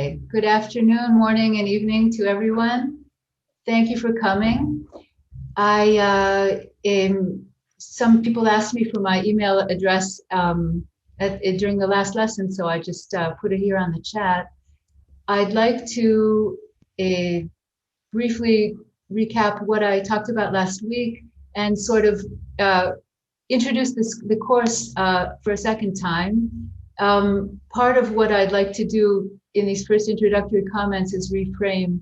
Good afternoon, morning, and evening to everyone. Thank you for coming. Some people asked me for my email address during the last lesson, so I just put it here on the chat. I'd like to briefly recap what I talked about last week and sort of introduce the course for a second time. Part of what I'd like to do in these first introductory comments is reframe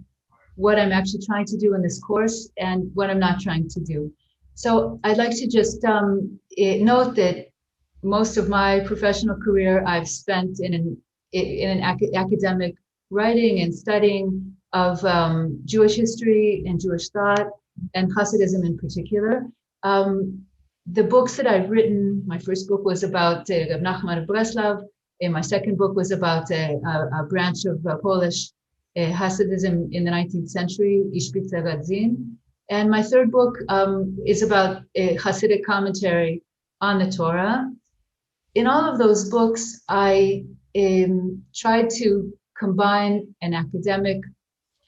what I'm actually trying to do in this course and what I'm not trying to do. So I'd like to just note that most of my professional career I've spent in an academic writing and studying of Jewish history and Jewish thought and Hasidism in particular. The books that I've written, my first book was about Reb Nachman of Breslov, and my second book was about a branch of Polish Hasidism in the 19th century, Ishbitze Radzin. And my third book is about a Hasidic commentary on the Torah. In all of those books, I tried to combine an academic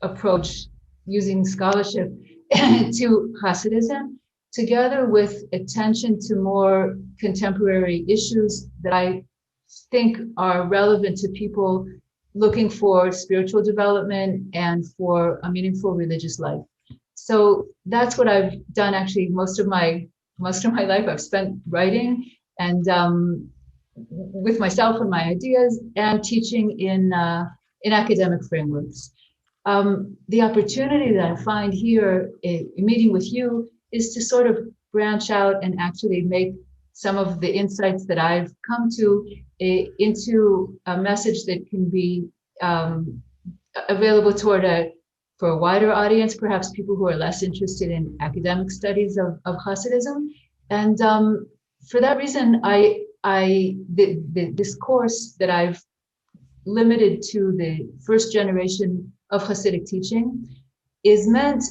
approach using scholarship to Hasidism, together with attention to more contemporary issues that I think are relevant to people looking for spiritual development and for a meaningful religious life. So that's what I've done. Actually, most of my life I've spent writing and with myself and my ideas and teaching in academic frameworks. The opportunity that I find here meeting with you is to sort of branch out and actually make some of the insights that I've come to into a message that can be available for a wider audience, perhaps people who are less interested in academic studies of Hasidism. And for that reason, this course that I've limited to the first generation of Hasidic teaching is meant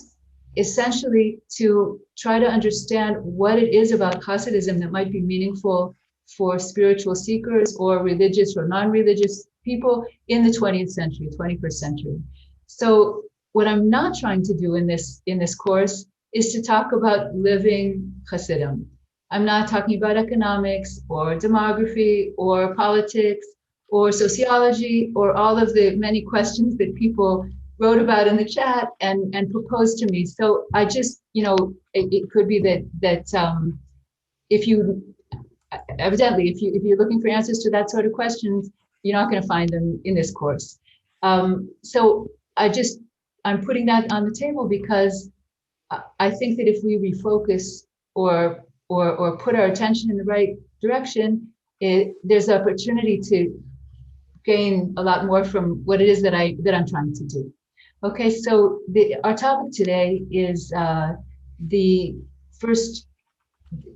essentially to try to understand what it is about Hasidism that might be meaningful for spiritual seekers or religious or non-religious people in the 20th century, 21st century. So what I'm not trying to do in this course is to talk about living Hasidim. I'm not talking about economics or demography or politics or sociology or all of the many questions that people wrote about in the chat and proposed to me. So I just, it could be that if you're looking for answers to that sort of questions, you're not going to find them in this course. So I'm putting that on the table because I think that if we refocus or put our attention in the right direction, there's opportunity to gain a lot more from what it is that I'm trying to do. Okay, so our topic today is I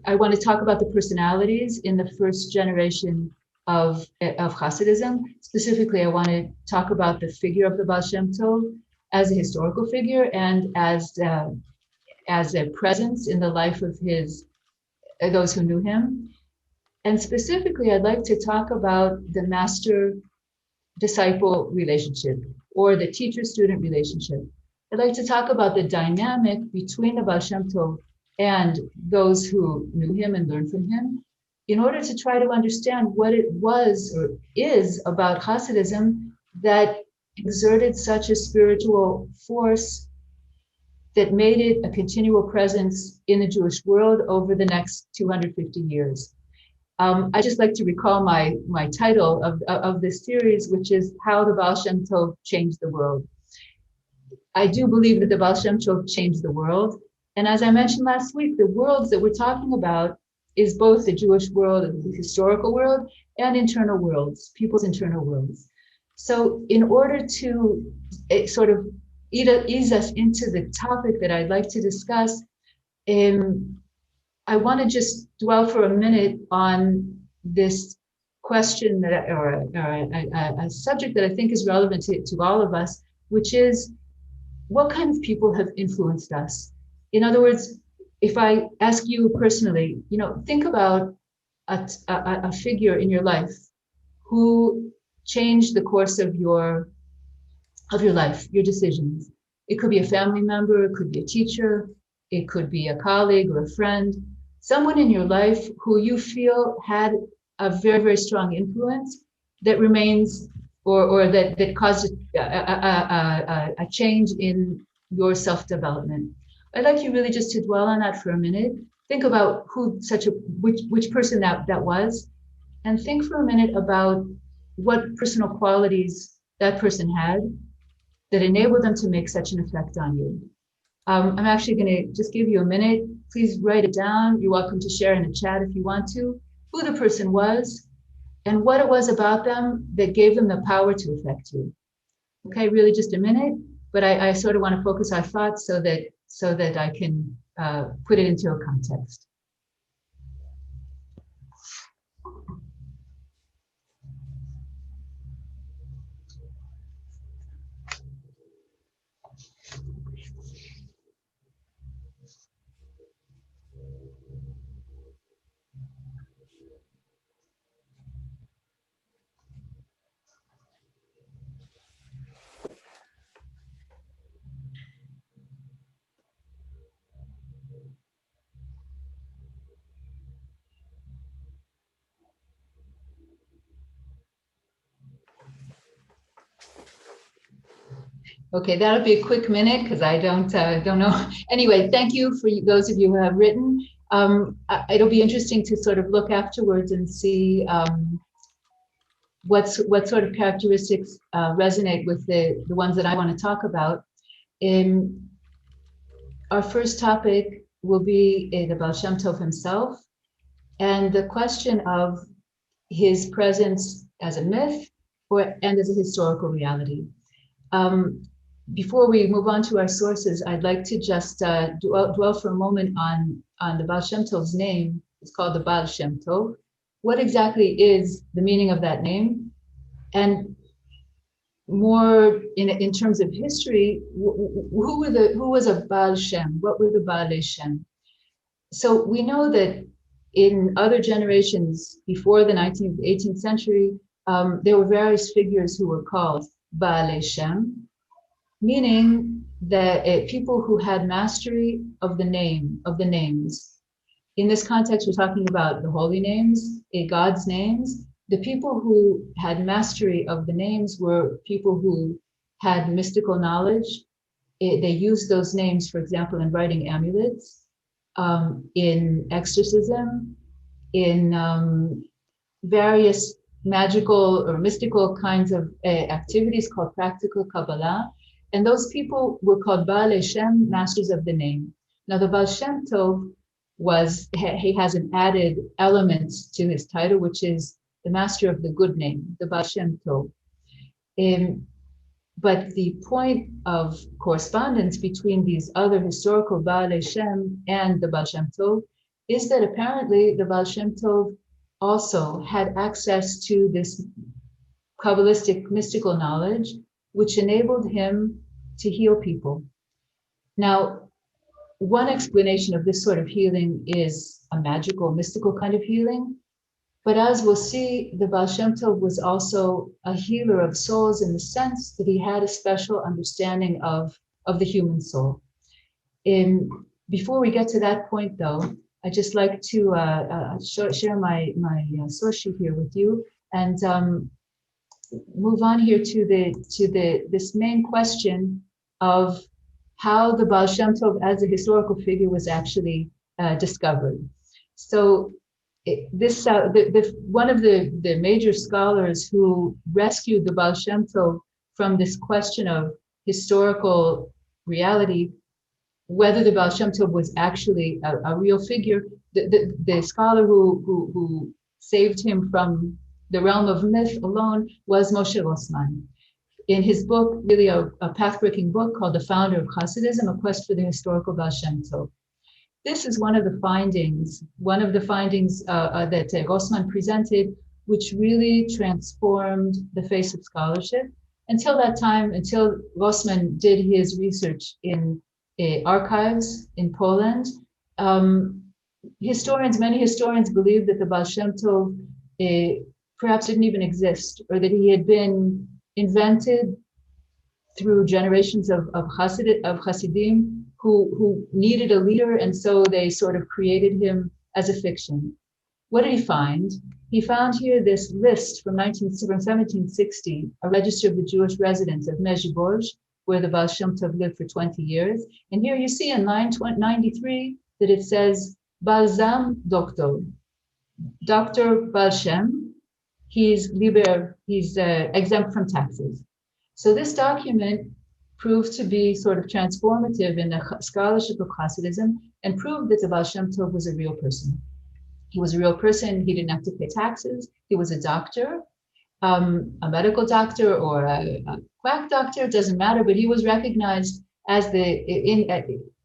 want to talk about the personalities in the first generation of Hasidism. Specifically, I want to talk about the figure of the Baal Shem Tov as a historical figure and as a presence in the life of those who knew him. And specifically, I'd like to talk about the master-disciple relationship or the teacher-student relationship. I'd like to talk about the dynamic between the Baal Shem Tov and those who knew him and learned from him in order to try to understand what it was or is about Hasidism that exerted such a spiritual force that made it a continual presence in the Jewish world over the next 250 years. I just like to recall my title of this series, which is How the Baal Shem Tov Changed the World. I do believe that the Baal Shem Tov changed the world. And as I mentioned last week, the worlds that we're talking about is both the Jewish world, the historical world, and internal worlds, people's internal worlds. So in order to sort of ease us into the topic that I'd like to discuss, I want to just dwell for a minute on this question or a subject that I think is relevant to all of us, which is what kind of people have influenced us? In other words, if I ask you personally, think about a figure in your life who changed the course of your of your life, your decisions. It could be a family member, it could be a teacher, it could be a colleague or a friend, someone in your life who you feel had a very, very strong influence that remains or that caused a change in your self-development. I'd like you really just to dwell on that for a minute. Think about which person that was, and think for a minute about what personal qualities that person had that enabled them to make such an effect on you. I'm actually going to just give you a minute. Please write it down. You're welcome to share in the chat if you want to, who the person was and what it was about them that gave them the power to affect you. Okay, really just a minute, but I sort of want to focus our thoughts so that I can put it into a context. Okay, that'll be a quick minute because I don't know. Anyway, thank you for those of you who have written. It'll be interesting to sort of look afterwards and see what sort of characteristics resonate with the ones that I want to talk about. Our first topic will be the Baal Shem Tov himself and the question of his presence as a myth and as a historical reality. Before we move on to our sources, I'd like to just dwell for a moment on the Baal Shem Tov's name. It's called the Baal Shem Tov. What exactly is the meaning of that name? And more in terms of history, who was a Baal Shem? What were the Baal Shem? So we know that in other generations before the 19th, 18th century, there were various figures who were called Baal Shem, meaning that people who had mastery of the names. In this context, we're talking about the holy names, God's names. The people who had mastery of the names were people who had mystical knowledge. They used those names, for example, in writing amulets, in exorcism, in various magical or mystical kinds of activities called practical Kabbalah. And those people were called Baal Shem, masters of the name. Now, the Baal Shem Tov he has an added element to his title, which is the master of the good name, the Baal Shem Tov. But the point of correspondence between these other historical Baal Shem and the Baal Shem Tov is that apparently the Baal Shem Tov also had access to this Kabbalistic mystical knowledge, which enabled him to heal people. Now, one explanation of this sort of healing is a magical, mystical kind of healing. But as we'll see, the Baal Shem Tov was also a healer of souls in the sense that he had a special understanding of the human soul. Before we get to that point, though, I'd just like to share my source sheet here with you and move on here to this main question of how the Baal Shem Tov as a historical figure was actually discovered. So one of the major scholars who rescued the Baal Shem Tov from this question of historical reality, whether the Baal Shem Tov was actually a real figure, the scholar who saved him from the realm of myth alone was Moshe Rossman. In his book, really a path-breaking book called The Founder of Hasidism, A Quest for the Historical Baal Shem Tov. This is one of the findings that Rossman presented, which really transformed the face of scholarship. Until that time, until Rossman did his research in archives in Poland, many historians believed that the Baal Shem Tov perhaps didn't even exist, or that he had been invented through generations of Hasidim who needed a leader, and so they sort of created him as a fiction. What did he find? He found here this list from 1760, a register of the Jewish residents of Mezhibozh, where the Baal Shem Tov lived for 20 years. And here you see in line 93 that it says, Balzam Doctor, Dr. Baal Shem, he's exempt from taxes. So this document proved to be sort of transformative in the scholarship of Hasidism and proved that the Baal Shem Tov was a real person. He was a real person. He didn't have to pay taxes. He was a doctor, a medical doctor or a quack doctor, doesn't matter, but he was recognized as in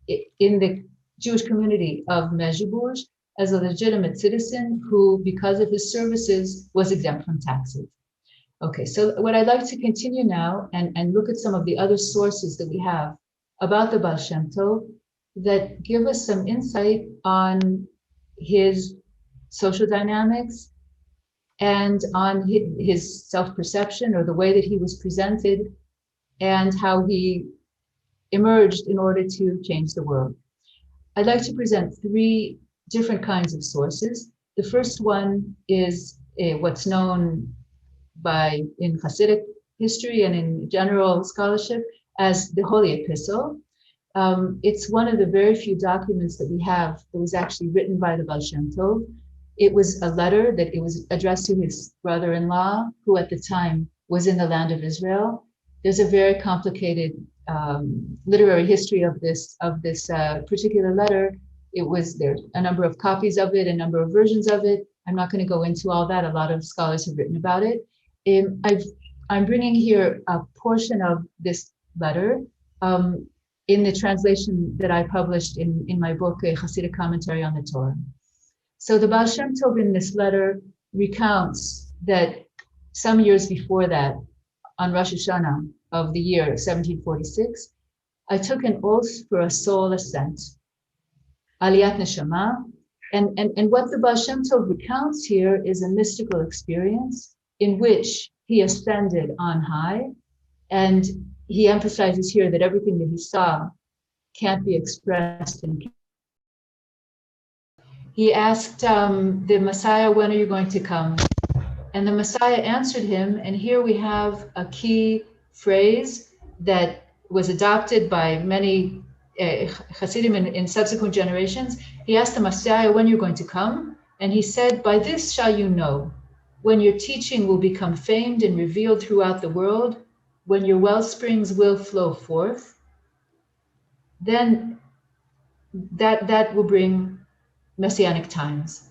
the Jewish community of Mezhibozh as a legitimate citizen who, because of his services, was exempt from taxes. Okay, so what I'd like to continue now and look at some of the other sources that we have about the Baal Shem Tov that give us some insight on his social dynamics and on his self-perception or the way that he was presented and how he emerged in order to change the world. I'd like to present three different kinds of sources. The first one is what's known in Hasidic history and in general scholarship as the Holy Epistle. It's one of the very few documents that we have that was actually written by the Baal Shem Tov. It was a letter that it was addressed to his brother-in-law, who at the time was in the land of Israel. There's a very complicated literary history of this particular letter. There's a number of copies of it, a number of versions of it. I'm not going to go into all that. A lot of scholars have written about it. I'm bringing here a portion of this letter in the translation that I published in my book, A Hasidic Commentary on the Torah. So the Baal Shem Tov in this letter recounts that some years before that, on Rosh Hashanah of the year 1746, I took an oath for a soul ascent, Aliyat Neshama, and what the Baal Shem Tov recounts here is a mystical experience in which he ascended on high, and he emphasizes here that everything that he saw can't be expressed in. He asked the Messiah, when are you going to come? And the Messiah answered him, and here we have a key phrase that was adopted by many Hasidim in subsequent generations. He asked the Messiah, when you're going to come? And he said, by this shall you know, when your teaching will become famed and revealed throughout the world, when your well springs will flow forth, then that will bring Messianic times.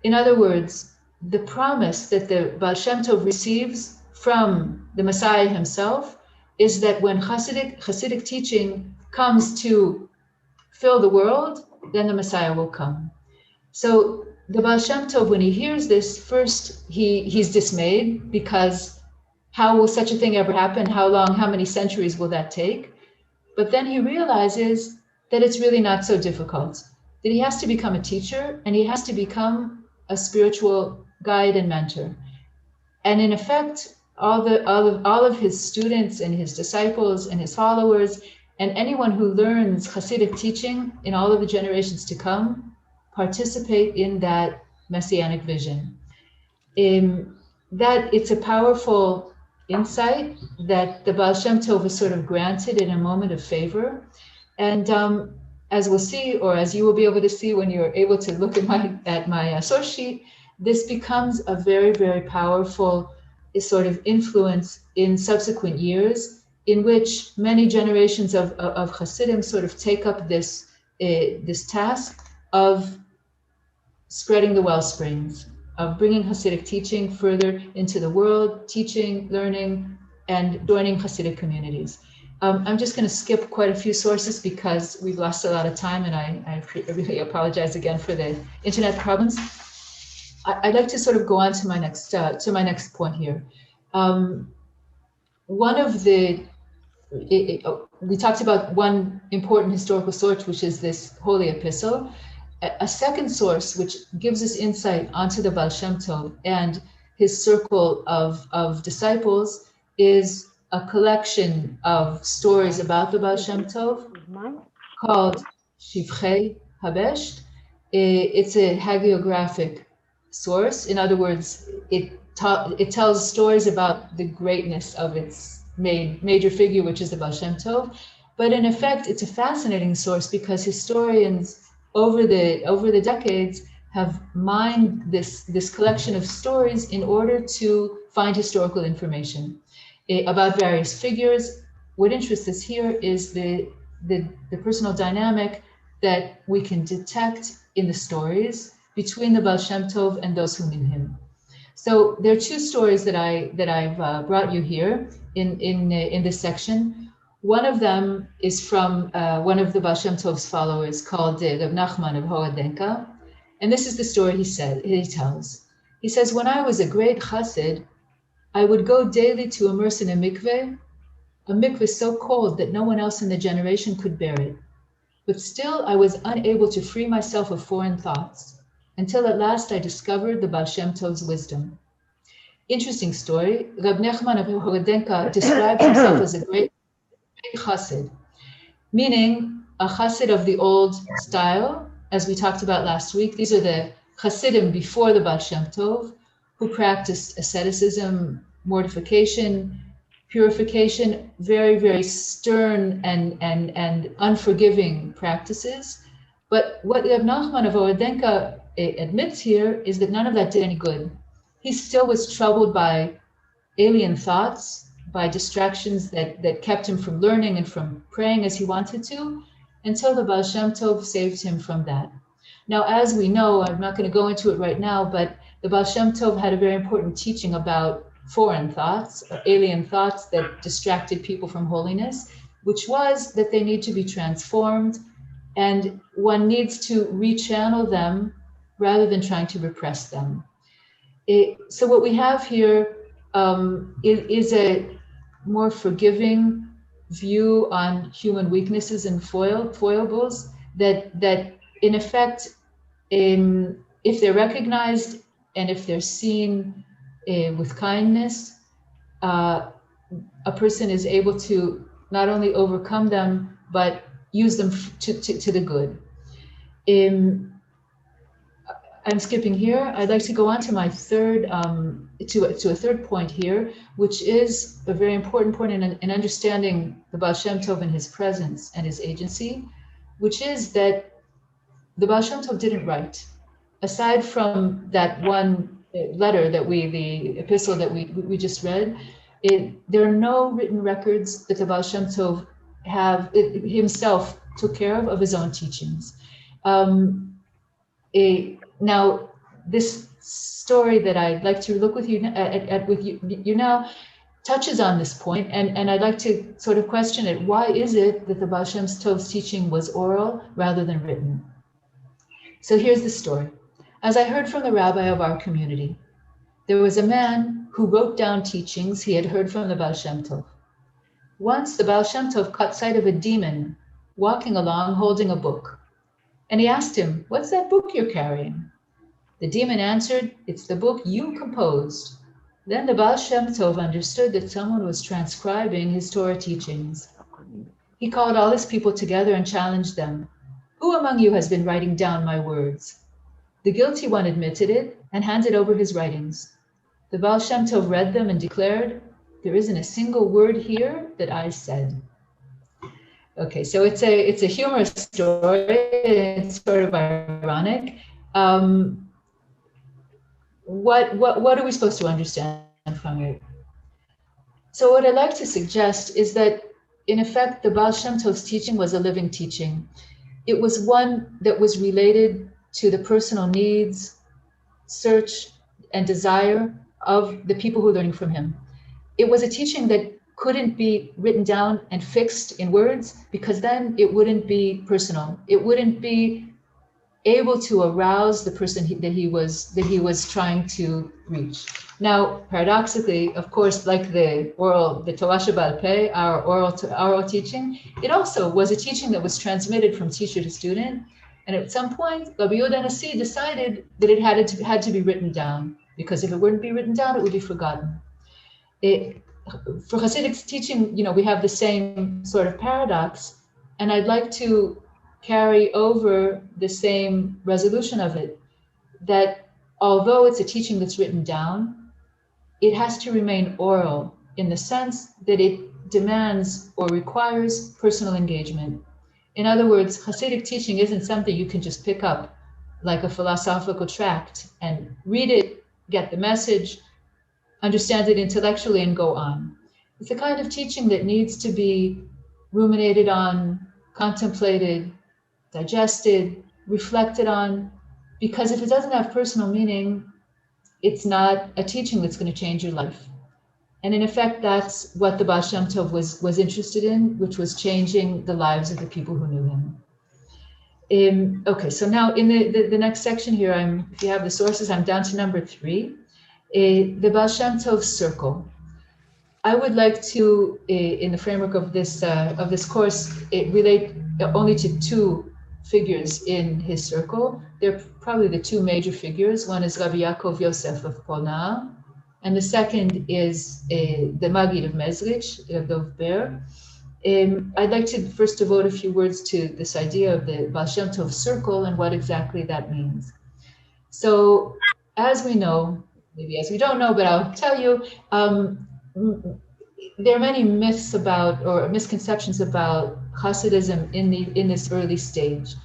In other words, the promise that the Baal Shem Tov receives from the Messiah himself is that when Hasidic teaching comes to fill the world, then the Messiah will come. So the Baal Shem Tov, when he hears this, first he's dismayed, because how will such a thing ever happen? How long, how many centuries will that take? But then he realizes that it's really not so difficult, that he has to become a teacher and he has to become a spiritual guide and mentor. And in effect, all of his students and his disciples and his followers and anyone who learns Hasidic teaching in all of the generations to come participate in that messianic vision. That it's a powerful insight that the Baal Shem Tov is sort of granted in a moment of favor. And as we'll see, or as you will be able to see when you're able to look at my source sheet, this becomes a very, very powerful sort of influence in subsequent years, in which many generations of Hasidim sort of take up this task of spreading the well springs, of bringing Hasidic teaching further into the world, teaching, learning, and joining Hasidic communities. I'm just going to skip quite a few sources because we've lost a lot of time, and I really apologize again for the internet problems. I'd like to sort of go on to my next point here. We talked about one important historical source, which is this Holy Epistle. A second source, which gives us insight onto the Baal Shem Tov and his circle of disciples, is a collection of stories about the Baal Shem Tov called Shivchei Habesht. It's a hagiographic source. In other words, it tells stories about the greatness of its major figure, which is the Baal Shem Tov. But in effect, it's a fascinating source because historians over the decades have mined this collection of stories in order to find historical information about various figures. What interests us here is the personal dynamic that we can detect in the stories between the Baal Shem Tov and those who knew him. So there are two stories that I've brought you here in this section. One of them is from one of the Baal Shem Tov's followers called Reb Nachman of Hoadenka. And this is the story he tells. He says, when I was a great chassid, I would go daily to immerse in a mikveh so cold that no one else in the generation could bear it. But still, I was unable to free myself of foreign thoughts until at last I discovered the Baal Shem Tov's wisdom. Interesting story. Reb Nachman of Hoadenka described himself as a great chassid, meaning a chassid of the old style, as we talked about last week. These are the chassidim before the Baal Shem Tov, who practiced asceticism, mortification, purification, very, very stern and unforgiving practices. But what Reb Nachman of Hoadenka admits here is that none of that did any good. He still was troubled by alien thoughts, by distractions that kept him from learning and from praying as he wanted to, until the Baal Shem Tov saved him from that. Now, as we know, I'm not going to go into it right now, but the Baal Shem Tov had a very important teaching about foreign thoughts, alien thoughts that distracted people from holiness, which was that they need to be transformed, and one needs to rechannel them rather than trying to repress them. So what we have here is a more forgiving view on human weaknesses and foibles that in effect, if they're recognized and if they're seen with kindness, a person is able to not only overcome them, but use them to the good. I'm skipping here. I'd like to go on to my third, to a third point here, which is a very important point in understanding the Baal Shem Tov and his presence and his agency, which is that the Baal Shem Tov didn't write. Aside from that one letter the epistle that we just read, there are no written records that the Baal Shem Tov himself took care of his own teachings. Now, this story that I'd like to look with you now touches on this point, and I'd like to sort of question it. Why is it that the Baal Shem Tov's teaching was oral rather than written? So here's the story. As I heard from the rabbi of our community, there was a man who wrote down teachings he had heard from the Baal Shem Tov. Once the Baal Shem Tov caught sight of a demon walking along holding a book. And he asked him, "What's that book you're carrying?" The demon answered, "It's the book you composed." Then the Baal Shem Tov understood that someone was transcribing his Torah teachings. He called all his people together and challenged them. "Who among you has been writing down my words?" The guilty one admitted it and handed over his writings. The Baal Shem Tov read them and declared, "There isn't a single word here that I said." Okay, so it's a humorous story. It's sort of ironic. What are we supposed to understand from it? So what I'd like to suggest is that, in effect, the Baal Shem Tov's teaching was a living teaching. It was one that was related to the personal needs, search, and desire of the people who are learning from him. It was a teaching that couldn't be written down and fixed in words, because then it wouldn't be personal. It wouldn't be able to arouse the person that he was trying to reach. Now, paradoxically, of course, like the Tova Shibal-Peh, our oral teaching, it also was a teaching that was transmitted from teacher to student. And at some point, Rabbi Yehuda Nasi decided that it had to be written down, because if it wouldn't be written down, it would be forgotten. for Hasidic teaching, we have the same sort of paradox, and I'd like to carry over the same resolution of it, that although it's a teaching that's written down, it has to remain oral in the sense that it demands or requires personal engagement. In other words, Hasidic teaching isn't something you can just pick up like a philosophical tract and read it, get the message, understand it intellectually, and go on. It's a kind of teaching that needs to be ruminated on, contemplated, digested, reflected on, because if it doesn't have personal meaning, it's not a teaching that's going to change your life. And in effect, that's what the Baal Shem Tov was interested in, which was changing the lives of the people who knew him. Okay, so now in the next section here, if you have the sources, I'm down to number 3, the Baal Shem Tov circle. I would like to, in the framework of this course, relate only to 2 figures in his circle. They're probably the 2 major figures. One is Rabbi Yaakov Yosef of Phonecha, and the second is the Maggid of Mezrich, Dov Ber. I'd like to first devote a few words to this idea of the Baal Shem Tov circle and what exactly that means. So, as we know, maybe as we don't know, but I'll tell you, there are many myths about, or misconceptions about, Hasidism in this early stage.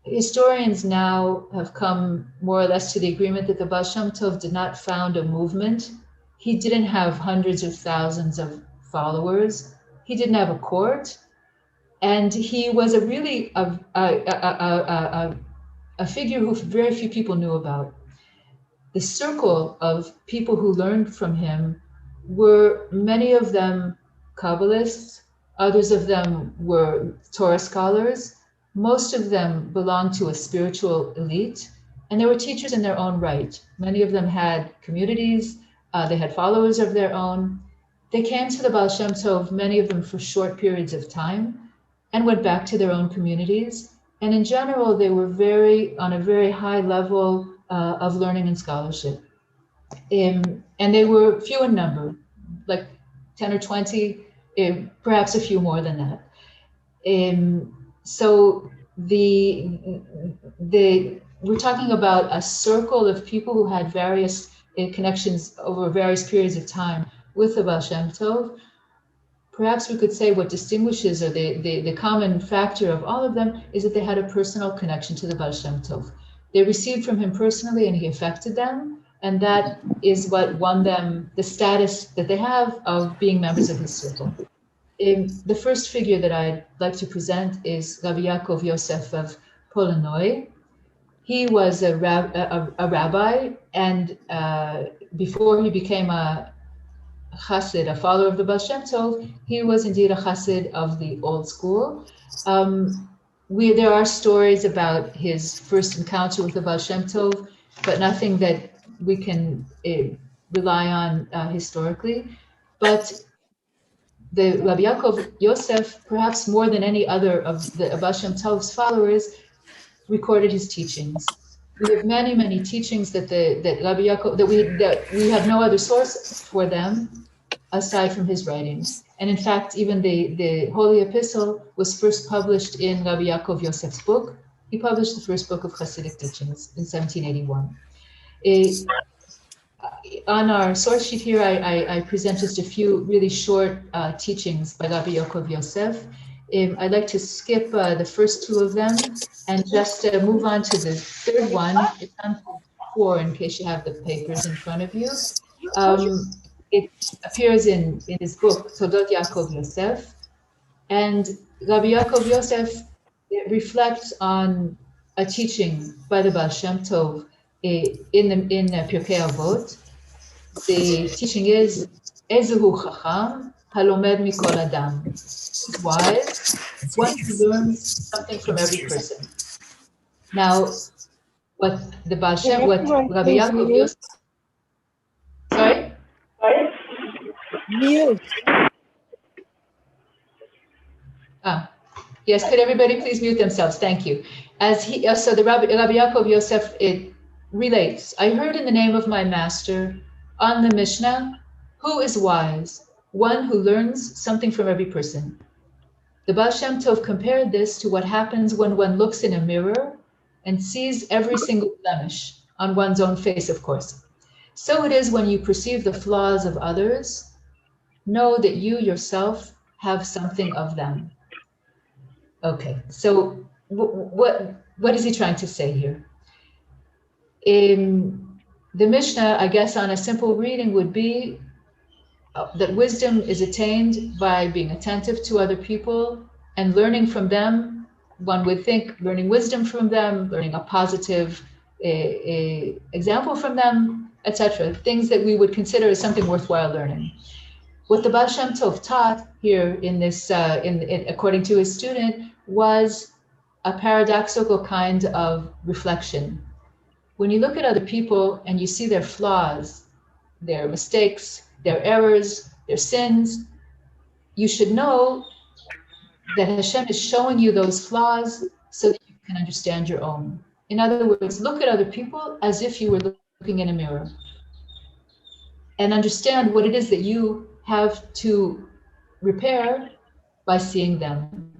Historians now have come more or less to the agreement that the Baal Shem Tov did not found a movement. He didn't have hundreds of thousands of followers. He didn't have a court, and he was a figure who very few people knew about. The circle of people who learned from him were many of them Kabbalists, others of them were Torah scholars, most of them belonged to a spiritual elite, and they were teachers in their own right. Many of them had communities, they had followers of their own. They came to the Baal Shem Tov, many of them for short periods of time, and went back to their own communities. And in general, they were on a very high level of learning and scholarship. And they were few in number, like 10 or 20, perhaps a few more than that. So we're talking about a circle of people who had various connections over various periods of time with the Baal Shem Tov. Perhaps we could say what distinguishes, or the common factor of all of them, is that they had a personal connection to the Baal Shem Tov. They received from him personally, and he affected them, and that is what won them the status that they have of being members of his circle. The first figure that I'd like to present is Rabbi Yaakov Yosef of Polonoy. He was a rabbi, and before he became a Chassid, a follower of the Baal Shem Tov, he was indeed a Chassid of the old school. There are stories about his first encounter with the Baal Shem Tov, but nothing that we can rely on historically. But the Rabbi Yaakov Yosef, perhaps more than any other of the Baal Shem Tov's followers, recorded his teachings. We have many, many teachings that Rabbi Yaakov, that we have no other source for them aside from his writings. And in fact, even the Holy Epistle was first published in Rabbi Yaakov Yosef's book. He published the first book of Hasidic teachings in 1781. On our source sheet here, I present just a few really short teachings by Rabbi Yaakov Yosef. I'd like to skip the first 2 of them and just move on to the third one. It's on 4 in case you have the papers in front of you. It appears in his book, Todot Yaakov Yosef. And Rabbi Yaakov Yosef reflects on a teaching by the Baal Shem Tov in Pirkei Avot. The teaching is, Ezehu Chacham Halomed Mikol Adam. Wise, one who learns something from every person. Now, what Rabbi Yaakov Yosef, sorry? Mute. Yes, could everybody please mute themselves? Thank you. So the Rabbi Yaakov Yosef, it relates, I heard in the name of my master on the Mishnah Who is wise? One who learns something from every person. The Baal Shem Tov compared this to what happens when one looks in a mirror and sees every single blemish on one's own face, of course. So it is when you perceive the flaws of others, know that you yourself have something of them. Okay, so what is he trying to say here? In the Mishnah, I guess on a simple reading would be that wisdom is attained by being attentive to other people and learning from them. One would think learning wisdom from them, learning a positive example from them, etc. Things that we would consider as something worthwhile learning. What the Baal Shem Tov taught here in this, according to his student, was a paradoxical kind of reflection. When you look at other people and you see their flaws, their mistakes, their errors, their sins, you should know that Hashem is showing you those flaws so that you can understand your own. In other words, look at other people as if you were looking in a mirror and understand what it is that you have to repair by seeing them.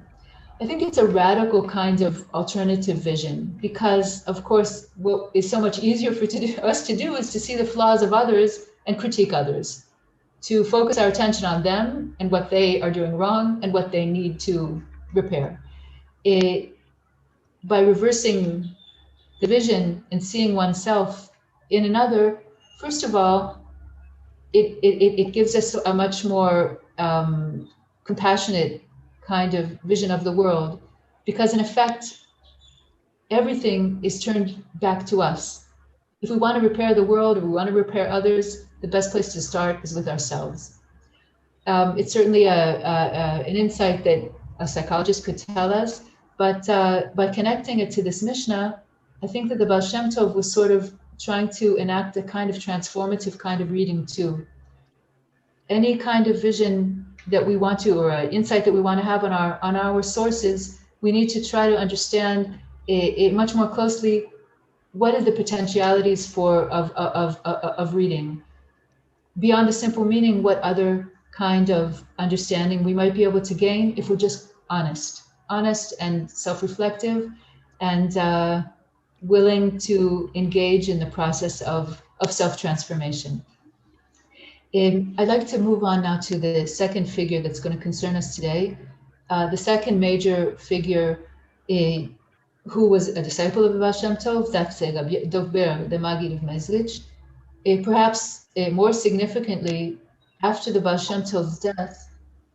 I think it's a radical kind of alternative vision because, of course, what is so much easier for us to do is to see the flaws of others and critique others, to focus our attention on them and what they are doing wrong and what they need to repair. By reversing the vision and seeing oneself in another, first of all, it gives us a much more compassionate kind of vision of the world, because in effect, everything is turned back to us. If we want to repair the world or we want to repair others, the best place to start is with ourselves. It's certainly an insight that a psychologist could tell us, but by connecting it to this Mishnah, I think that the Baal Shem Tov was sort of trying to enact a kind of transformative kind of reading too. Any kind of vision that we want to, or an insight that we want to have on our sources, we need to try to understand it much more closely. What are the potentialities of reading? Beyond the simple meaning, what other kind of understanding we might be able to gain if we're just honest and self-reflective and willing to engage in the process of self-transformation. I'd like to move on now to the second figure that's going to concern us today. The second major figure who was a disciple of the Baal Shem Tov, that's Rabbi Dov Ber, the Maggid of Mezrich. Perhaps more significantly, after the Baal Shem Tov's death,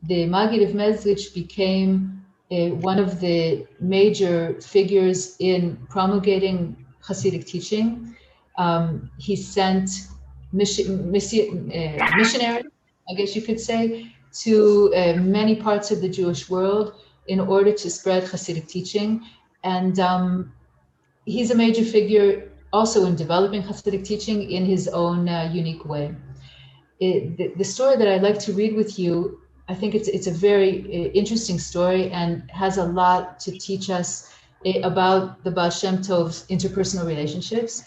the Maggid of Mezrich became one of the major figures in promulgating Hasidic teaching. He sent missionaries, I guess you could say, to many parts of the Jewish world in order to spread Hasidic teaching. And he's a major figure also in developing Hasidic teaching in his own unique way. The story that I'd like to read with you, I think it's a very interesting story and has a lot to teach us about the Baal Shem Tov's interpersonal relationships.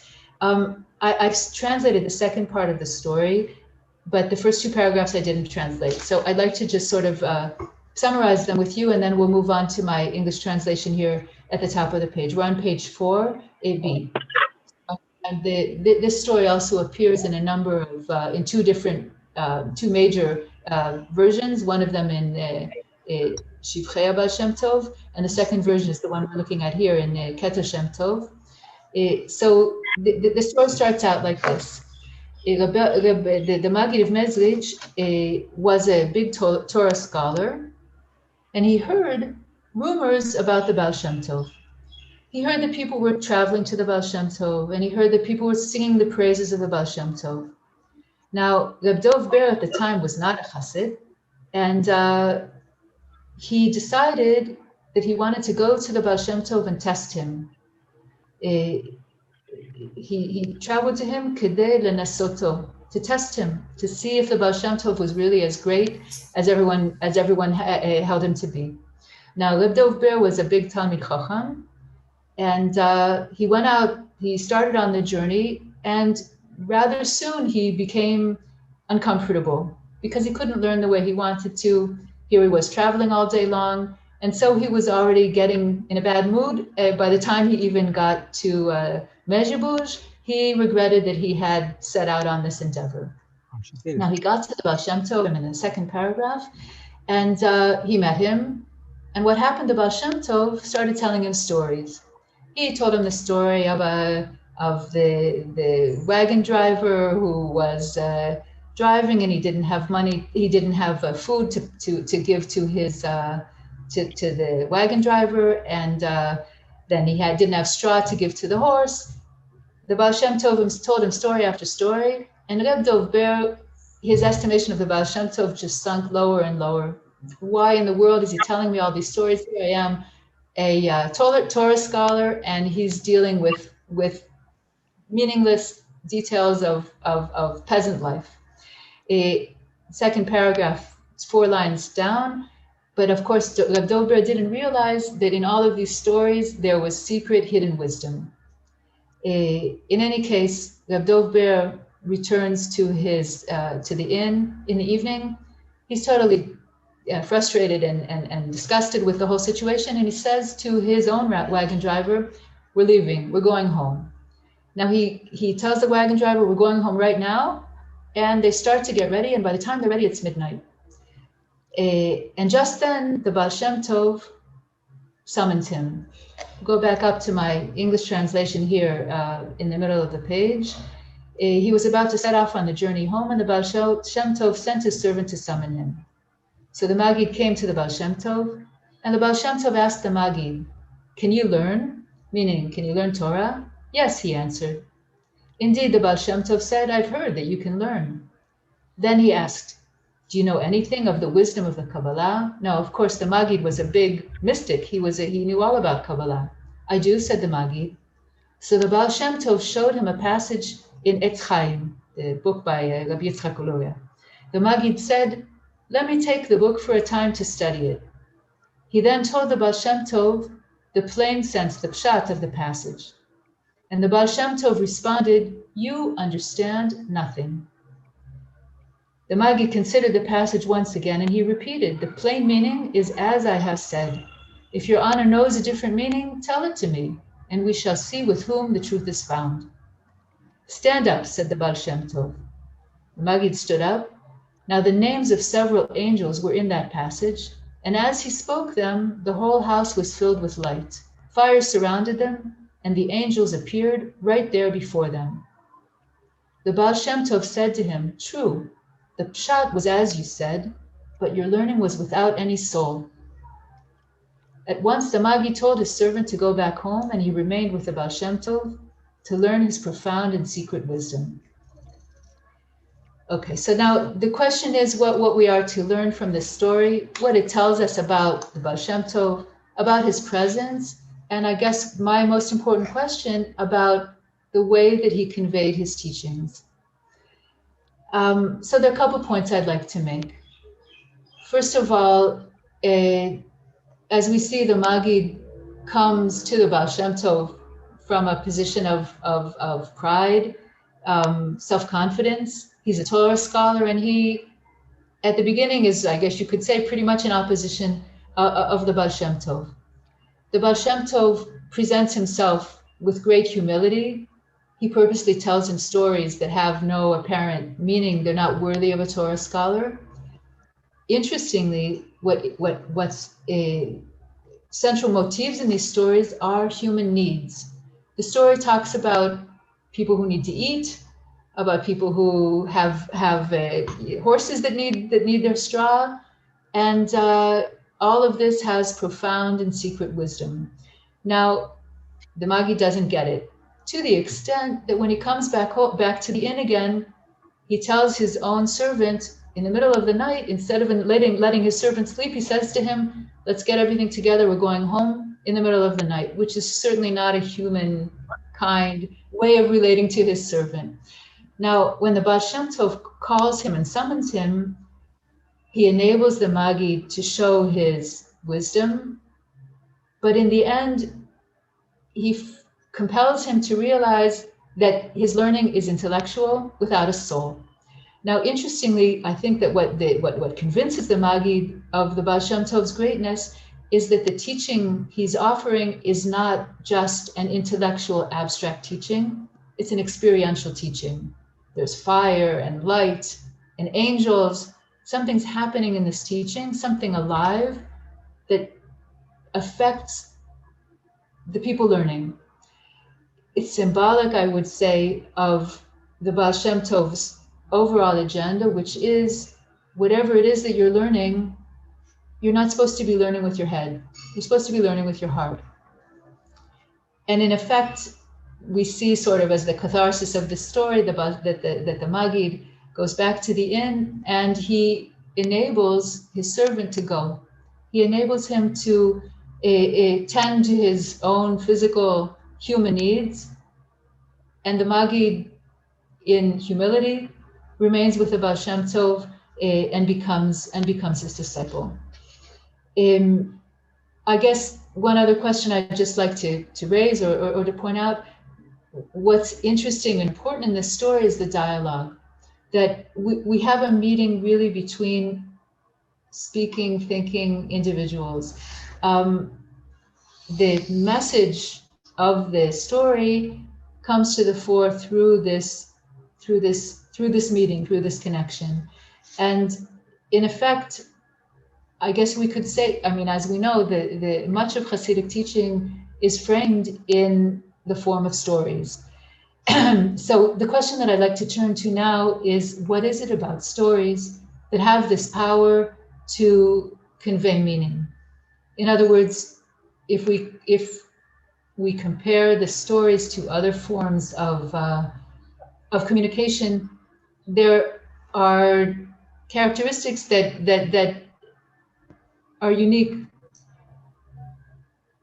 I've translated the second part of the story, but the first two paragraphs I didn't translate. So I'd like to just sort of summarize them with you, and then we'll move on to my English translation here at the top of the page. We're on page 4, AB. And this story also appears in a number of, in two major versions, one of them in Shivrei Baal Shem Tov, and the second version is the one we're looking at here in Keta Shem Tov. So the story starts out like this. The Maggid of Mezrich was a big Torah scholar, and he heard rumors about the Baal Shem Tov. He heard that people were traveling to the Baal Shem Tov, and he heard that people were singing the praises of the Baal Shem Tov. Now, Reb Dov Ber at the time was not a chassid, and he decided that he wanted to go to the Baal Shem Tov and test him. He traveled to him kedei lenasoto, to test him, to see if the Baal Shem Tov was really as great as everyone held him to be. Now, Reb Dov Ber was a big Talmid Chacham, and he went out, he started on the journey, and rather soon he became uncomfortable because he couldn't learn the way he wanted to. Here he was traveling all day long. And so he was already getting in a bad mood. By the time he even got to Mezhebush, he regretted that he had set out on this endeavor. Now he got to the Baal Shem Tov in the second paragraph, and he met him. And what happened, the Baal Shem Tov started telling him stories. He told him the story of the wagon driver who was driving, and he didn't have money. He didn't have food to give to his to the wagon driver, and then he didn't have straw to give to the horse. The Baal Shem Tov told him story after story, and Reb Dov Ber, his estimation of the Baal Shem Tov just sunk lower and lower. Why in the world is he telling me all these stories? Here I am, a Torah scholar, and he's dealing with meaningless details of peasant life. Second paragraph, it's 4 lines down. But of course, Reb Dov Ber didn't realize that in all of these stories, there was secret hidden wisdom. In any case, Reb Dov Ber returns to to the inn in the evening. He's totally frustrated and disgusted with the whole situation. And he says to his own wagon driver, we're leaving, we're going home. Now he tells the wagon driver, we're going home right now. And they start to get ready. And by the time they're ready, it's midnight. And just then the Baal Shem Tov summoned him. Go back up to my English translation here in the middle of the page. He was about to set off on the journey home, and the Baal Shem Tov sent his servant to summon him. So the Maggid came to the Baal Shem Tov, and the Baal Shem Tov asked the Maggid, can you learn? Meaning, can you learn Torah? Yes, he answered. Indeed, the Baal Shem Tov said, I've heard that you can learn. Then he asked, do you know anything of the wisdom of the Kabbalah? Now, of course, the Maggid was a big mystic. He knew all about Kabbalah. I do, said the Maggid. So the Baal Shem Tov showed him a passage in Etz Chaim, the book by Rabbi Yitzchak Uluya. The Maggid said, let me take the book for a time to study it. He then told the Baal Shem Tov the plain sense, the pshat of the passage. And the Baal Shem Tov responded, you understand nothing. The Maggid considered the passage once again, and he repeated, the plain meaning is as I have said. If your honor knows a different meaning, tell it to me, and we shall see with whom the truth is found. Stand up, said the Baal Shem Tov. The Maggid stood up. Now the names of several angels were in that passage, and as he spoke them, the whole house was filled with light. Fire surrounded them, and the angels appeared right there before them. The Baal Shem Tov said to him, true, the pshat was as you said, but your learning was without any soul. At once the Maggid told his servant to go back home, and he remained with the Baal Shem Tov to learn his profound and secret wisdom. Okay, so now the question is what we are to learn from this story, what it tells us about the Baal Shem Tov, about his presence, and I guess my most important question about the way that he conveyed his teachings. So there are a couple points I'd like to make. First of all, as we see, the Maggid comes to the Baal Shem Tov from a position of pride, self-confidence. He's a Torah scholar, and he, at the beginning, is, I guess you could say, pretty much in opposition of the Baal Shem Tov. The Baal Shem Tov presents himself with great humility. He purposely tells him stories that have no apparent meaning. They're not worthy of a Torah scholar. Interestingly, what's central motifs in these stories are human needs. The story talks about people who need to eat, about people who have horses that need their straw, and all of this has profound and secret wisdom. Now, the Maggid doesn't get it, to the extent that when he comes back to the inn again, he tells his own servant in the middle of the night, instead of letting his servant sleep, he says to him, let's get everything together, we're going home, in the middle of the night, which is certainly not a human kind way of relating to his servant. Now, when the Baal Shem Tov calls him and summons him, he enables the Maggid to show his wisdom, but in the end, he compels him to realize that his learning is intellectual without a soul. Now, interestingly, I think that what convinces the Magid of the Baal Shem Tov's greatness is that the teaching he's offering is not just an intellectual, abstract teaching. It's an experiential teaching. There's fire and light and angels. Something's happening in this teaching, something alive that affects the people learning. It's symbolic, I would say, of the Baal Shem Tov's overall agenda, which is whatever it is that you're learning, you're not supposed to be learning with your head. You're supposed to be learning with your heart. And in effect, we see sort of as the catharsis of the story that the Magid goes back to the inn and he enables his servant to go. He enables him to tend to his own physical human needs. And the Magid, in humility, remains with the Baal Shem Tov and becomes his disciple. I guess one other question I'd just like to raise or to point out, what's interesting and important in this story is the dialogue, that we have a meeting really between speaking, thinking individuals. The message of the story comes to the fore through this meeting, through this connection. And in effect, I guess we could say, I mean, as we know, the much of Hasidic teaching is framed in the form of stories. So the question that I'd like to turn to now is, what is it about stories that have this power to convey meaning? In other words, if we compare the stories to other forms of communication, there are characteristics that are unique.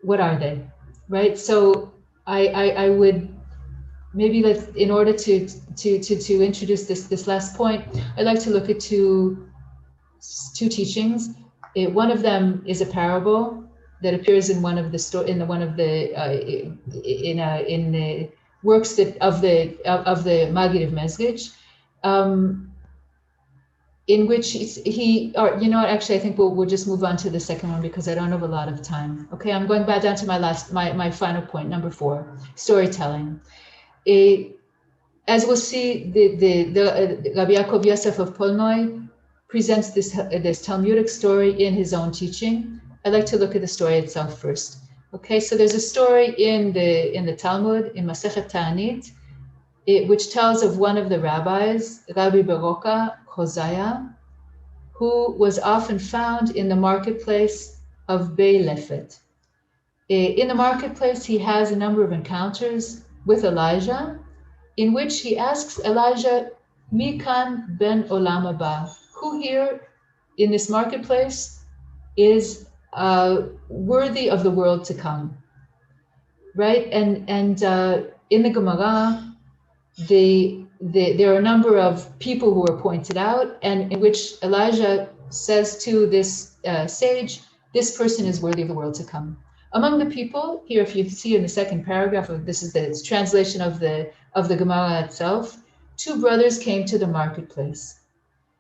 What are they, right? So I would maybe in order to introduce this last point, I'd like to look at two teachings. One of them is a parable that appears in one of the works of the Maggid of Mezgitch, in which actually I think we'll just move on to the second one because I don't have a lot of time. Okay, I'm going back down to my final point, number 4, storytelling. As we'll see, the Rabbi Yaakov Yosef of Polnoy presents this Talmudic story in his own teaching. I'd like to look at the story itself first. Okay, so there's a story in the Talmud, in Masechet Ta'anit, which tells of one of the rabbis, Rabbi Baroka Hosea, who was often found in the marketplace of Bei Lefet. In the marketplace, he has a number of encounters with Elijah, in which he asks Elijah, Mikan ben Olam Haba, who here in this marketplace is worthy of the world to come, right? And in the Gemara, there are a number of people who are pointed out, and in which Elijah says to this sage, this person is worthy of the world to come. Among the people here, if you see in the second paragraph, this is the translation of the Gemara itself, 2 brothers came to the marketplace.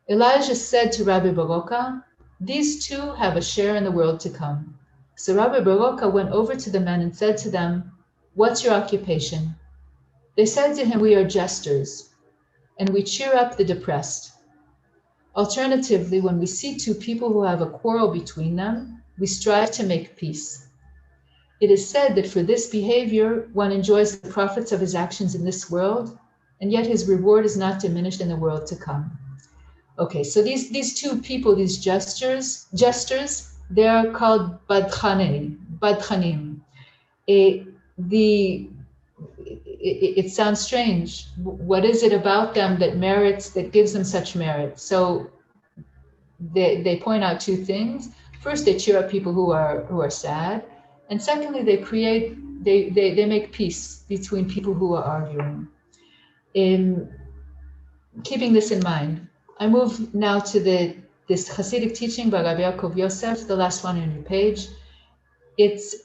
Elijah said to Rabbi Baroka, these 2 have a share in the world to come. So Rabbi Baroka went over to the men and said to them, what's your occupation? They said to him, we are jesters, and we cheer up the depressed. Alternatively, when we see 2 people who have a quarrel between them, we strive to make peace. It is said that for this behavior, one enjoys the profits of his actions in this world, and yet his reward is not diminished in the world to come. Okay, so these 2 people, these jesters, they are called badchanim. It sounds strange. What is it about them that gives them such merit? So they point out 2 things. First, they cheer up people who are sad. And secondly, they make peace between people who are arguing. Keeping this in mind, I move now to this Hasidic teaching by Rabbi Yaakov Yosef, the last one on your page. It's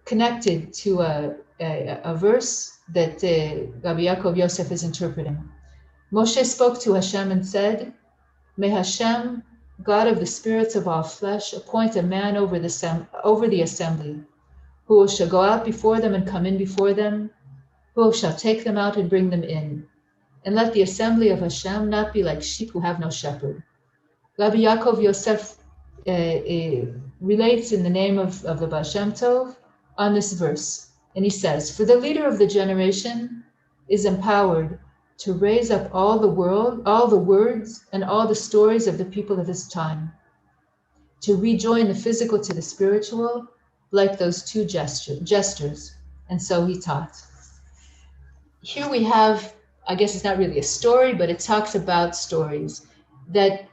connected to a verse that Rabbi Yaakov Yosef is interpreting. Moshe spoke to Hashem and said, "May Hashem, God of the spirits of all flesh, appoint a man over the assembly, who shall go out before them and come in before them, who shall take them out and bring them in. And let the assembly of Hashem not be like sheep who have no shepherd." Rabbi Yaakov Yosef relates in the name of the Baal Shem Tov on this verse. And he says, "For the leader of the generation is empowered to raise up all the words and all the stories of the people of his time, to rejoin the physical to the spiritual, like those two gestures." And so he taught. Here we have, I guess it's not really a story, but it talks about stories. That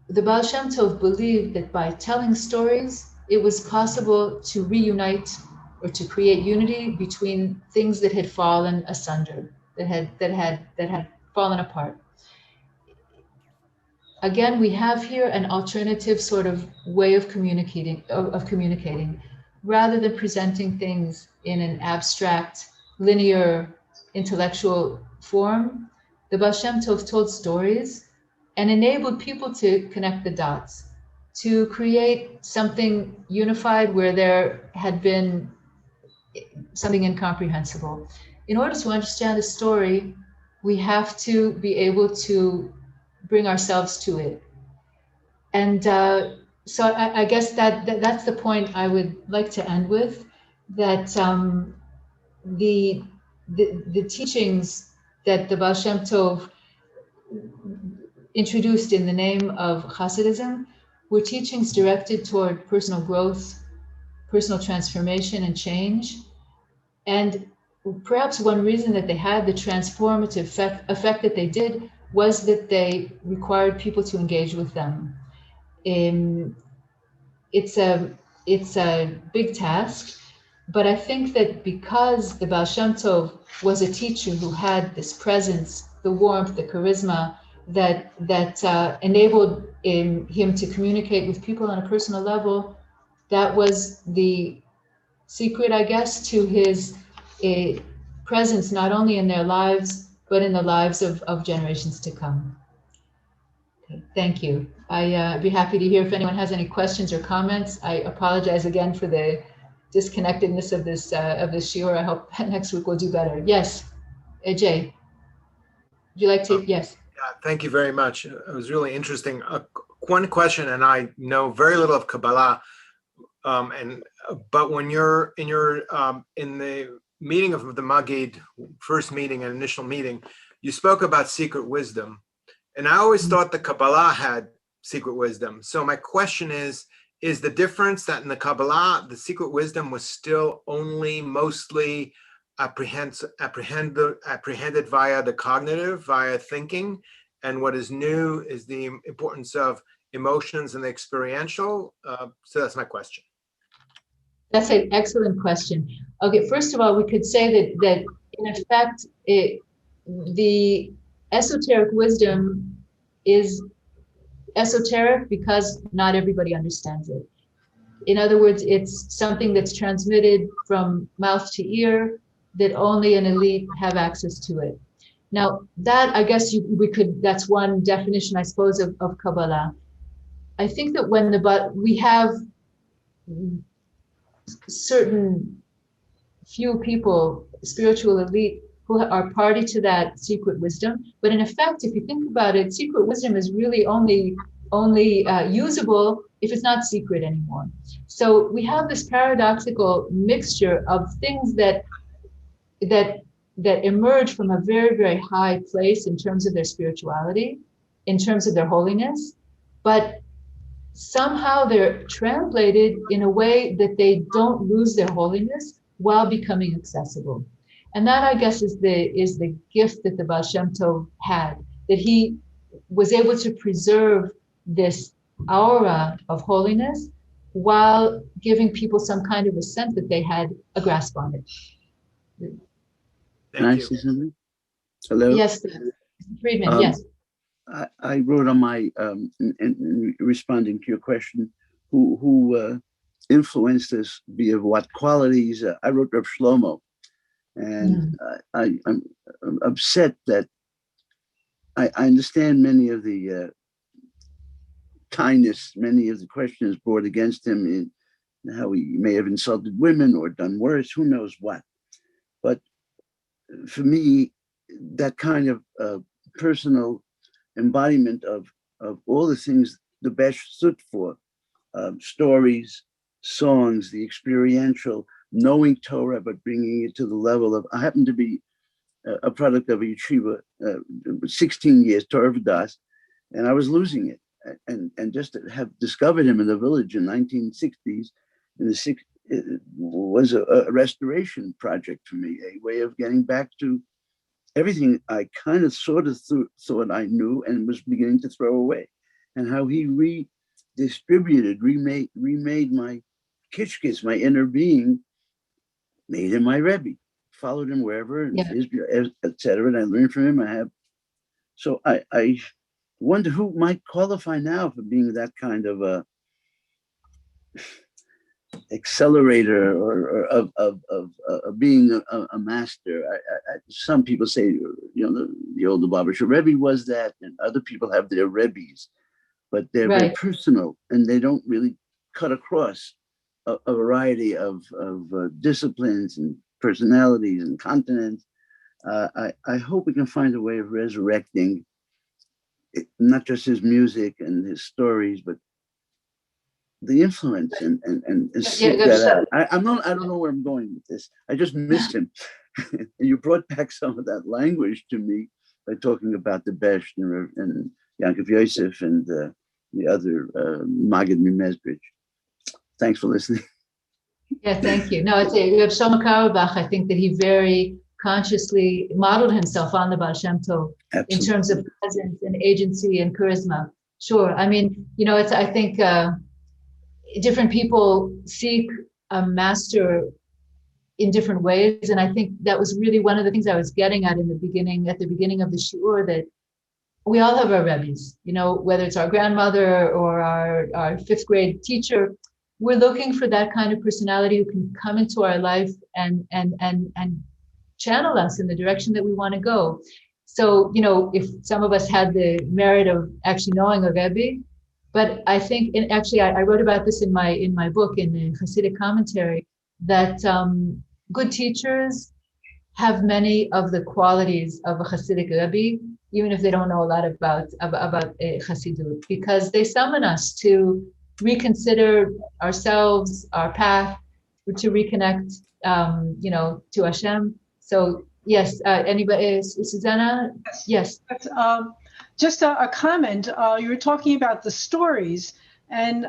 the Baal Shem Tov believed that by telling stories, it was possible to reunite or to create unity between things that had fallen asunder, that had fallen apart. Again, we have here an alternative sort of way of communicating, rather than presenting things in an abstract, linear, intellectual form. The Baal Shem Tov told stories and enabled people to connect the dots, to create something unified where there had been something incomprehensible. In order to understand a story, we have to be able to bring ourselves to it. And so I guess that's the point I would like to end with, that the teachings that the Baal Shem Tov introduced in the name of Hasidism were teachings directed toward personal growth, personal transformation and change. And perhaps one reason that they had the transformative effect that they did was that they required people to engage with them. It's a big task, but I think that because the Baal Shem Tov was a teacher who had this presence, the warmth, the charisma, that enabled him to communicate with people on a personal level, that was the secret, I guess, to his presence, not only in their lives, but in the lives of generations to come. Okay, thank you. I'd be happy to hear if anyone has any questions or comments. I apologize again for the disconnectedness of this shiur. I hope next week we'll do better. Yes, Jay, would you like to? Yes. Yeah, thank you very much. It was really interesting. One question, and I know very little of Kabbalah, but when you're in the meeting of the Magid, first meeting, an initial meeting, you spoke about secret wisdom, and I always thought the Kabbalah had secret wisdom. So my question is the difference that in the Kabbalah, the secret wisdom was still only mostly apprehended via the cognitive, via thinking, and what is new is the importance of emotions and the experiential? So that's my question. That's an excellent question. Okay, first of all, we could say that in effect, the esoteric wisdom is esoteric because not everybody understands it. In other words, it's something that's transmitted from mouth to ear, that only an elite have access to it. Now, that, I guess that's one definition, I suppose, of Kabbalah. I think that we have certain few people, spiritual elite, who are party to that secret wisdom. But in effect, if you think about it, secret wisdom is really only usable if it's not secret anymore. So we have this paradoxical mixture of things that emerge from a very, very high place in terms of their spirituality, in terms of their holiness, but somehow they're translated in a way that they don't lose their holiness while becoming accessible. And that, I guess, is the gift that the Baal Shem Tov had, that he was able to preserve this aura of holiness while giving people some kind of a sense that they had a grasp on it. Can I say something? Hello? Yes, Friedman, yes. I wrote on my, in responding to your question, who influenced us via what qualities. I wrote Reb Shlomo, and I'm upset that I understand many of the kindness, many of the questions brought against him in how he may have insulted women or done worse, who knows what. But for me, that kind of personal embodiment of all the things the Besh stood for, stories, songs, the experiential, knowing Torah, but bringing it to the level of, I happen to be a product of a yeshiva, 16 years, Torah V'das, and I was losing it. And just to have discovered him in the village in 1960s, it was a restoration project for me, a way of getting back to everything I kind of sort of thought I knew and was beginning to throw away, and how he redistributed, remade my kishkis, my inner being, made him my Rebbe, followed him wherever, and etc. And I learned from him. So I wonder who might qualify now for being that kind of a accelerator or of being a master. Some people say, the older Lubavitcher Rebbe was that, and other people have their Rebbes, but they're very personal and they don't really cut across a variety of disciplines and personalities and continents. I hope we can find a way of resurrecting not just his music and his stories, but the influence and seek that out. I don't know where I'm going with this. I just missed him. And you brought back some of that language to me by talking about the Besh and Yankov Yosef and the other Maggid Mimezbridge. Thanks for listening. Yeah, thank you. No, Reb Shlomo Carlebach, I think that he very consciously modeled himself on the Baal Shem Tov in terms of presence and agency and charisma. Sure. I mean, I think different people seek a master in different ways. And I think that was really one of the things I was getting at at the beginning of the shiur, that we all have our Rebbes, whether it's our grandmother or our fifth grade teacher. We're looking for that kind of personality who can come into our life and channel us in the direction that we want to go. So, if some of us had the merit of actually knowing a Rebbe, but I think, and actually I wrote about this in my book, in the Hasidic commentary, that good teachers have many of the qualities of a Hasidic Rebbe, even if they don't know a lot about Hasidut, because they summon us to reconsider ourselves, our path, to reconnect, to Hashem. So yes, anybody, Susanna? Yes. Just a comment. You were talking about the stories, and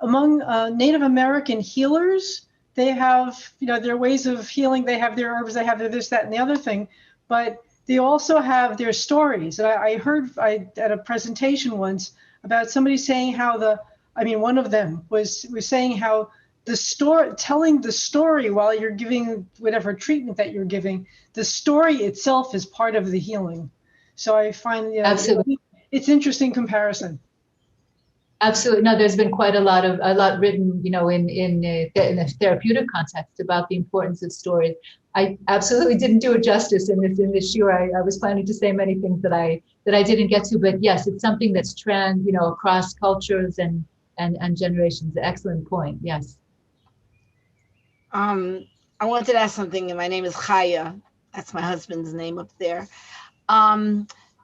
among Native American healers, they have, their ways of healing. They have their herbs, they have their this, that, and the other thing, but they also have their stories. And I heard at a presentation once about somebody saying how one of them was saying how telling the story while you're giving whatever treatment that you're giving, the story itself is part of the healing. So I find absolutely, it's interesting comparison. Absolutely. No, there's been quite a lot written, in the therapeutic context about the importance of stories. I absolutely didn't do it justice in this shiur. I was planning to say many things that I didn't get to, but yes, it's something that's across cultures and generations. Excellent point. Yes. I wanted to ask something, and my name is Chaya. That's my husband's name up there.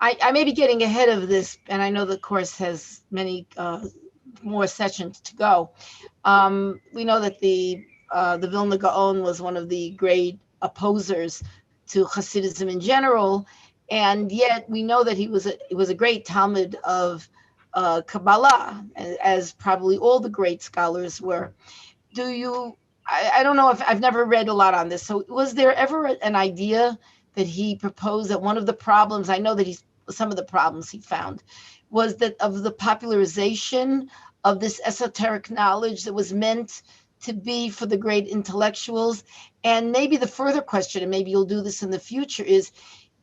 I may be getting ahead of this, and I know the course has many more sessions to go. We know that the Vilna Gaon was one of the great opposers to Hasidism in general, and yet we know that he was a great Talmud of Kabbalah, as probably all the great scholars were. I don't know if I've never read a lot on this. So was there ever an idea that he proposed that one of the problems, I know that some of the problems he found, was that of the popularization of this esoteric knowledge that was meant to be for the great intellectuals? And maybe the further question, and maybe you'll do this in the future, is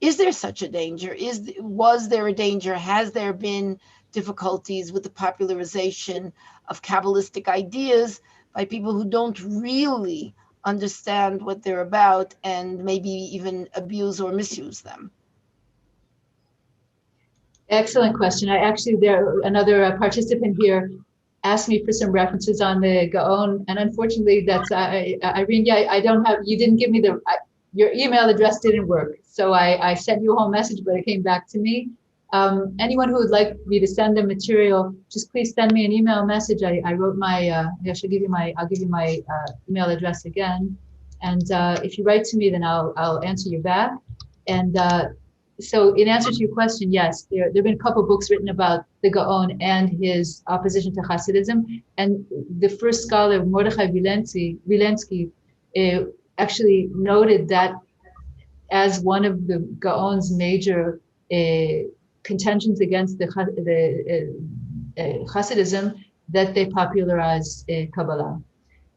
there such a danger? Was there a danger? Has there been difficulties with the popularization of Kabbalistic ideas by people who don't really understand what they're about and maybe even abuse or misuse them? Excellent question. I actually, another participant here asked me for some references on the Gaon, and unfortunately, that's Irene. Yeah, I don't have. You didn't give me your email address didn't work, so I sent you a whole message, but it came back to me. Anyone who would like me to send them material, just please send me an email message. I wrote my. I'll give you my email address again, and if you write to me, then I'll answer you back. And so in answer to your question, yes, there have been a couple of books written about the Gaon and his opposition to Hasidism. And the first scholar, Mordechai Vilensky, actually noted that as one of the Gaon's major contentions against the Hasidism, that they popularized Kabbalah.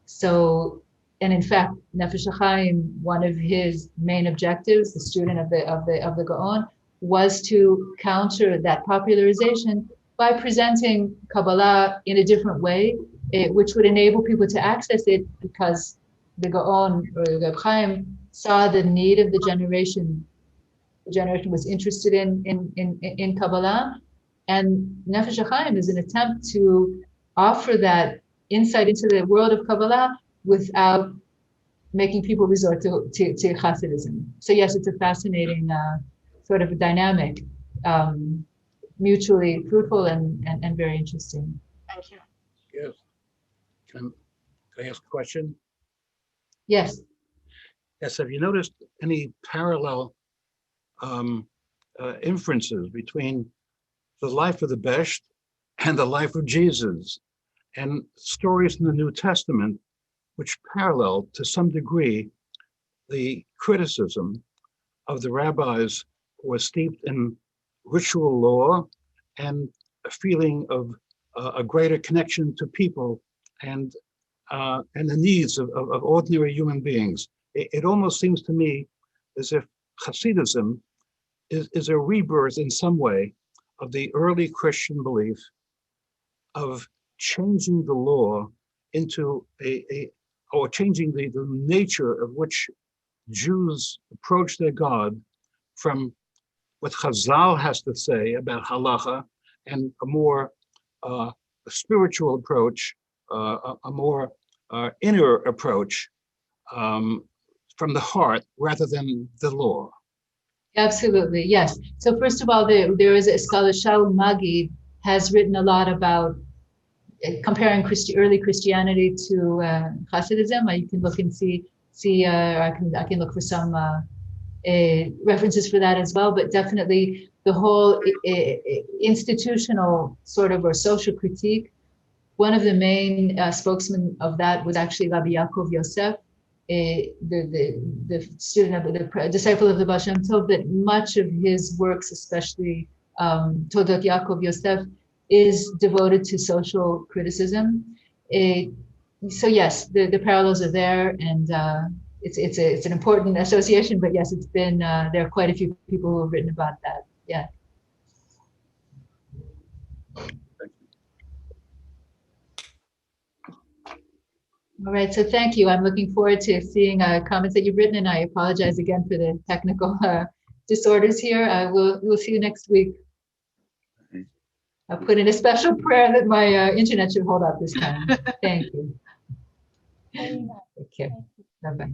So, and in fact, Nefesh HaChaim, one of his main objectives, the student of the Gaon, was to counter that popularization by presenting Kabbalah in a different way, which would enable people to access it, because the Gaon or the Reb Chaim saw the need of the generation. The generation was interested in Kabbalah, and Nefesh HaChaim is an attempt to offer that insight into the world of Kabbalah without making people resort to Hasidism. So yes, it's a fascinating sort of a dynamic, mutually fruitful and very interesting. Thank you. Yes. Can I ask a question? Yes. Yes. Have you noticed any parallel inferences between the life of the Besht and the life of Jesus, and stories in the New Testament which parallel to some degree the criticism of the rabbis who were steeped in ritual law and a feeling of a greater connection to people and the needs of ordinary human beings? It almost seems to me as if Hasidism is a rebirth in some way of the early Christian belief of changing the law into or changing the nature of which Jews approach their God, from what Chazal has to say about halacha and a more spiritual approach, a more inner approach from the heart rather than the law. Absolutely, yes. So first of all, there is a scholar, Shaul Magid, has written a lot about comparing early Christianity to Hasidism. You can look and see. I can look for some references for that as well. But definitely, the whole institutional sort of or social critique. One of the main spokesmen of that was actually Rabbi Yaakov Yosef, the student of the disciple of the Baal Shem Tov. That much of his works, especially Todot Yaakov Yosef, is devoted to social criticism. So yes, the parallels are there, and it's an important association. But yes, it's been there are quite a few people who have written about that. Yeah. All right, so thank you. I'm looking forward to seeing comments that you've written, and I apologize again for the technical disorders here. We'll see you next week. I'll put in a special prayer that my internet should hold up this time. Thank you. Take care. Bye-bye.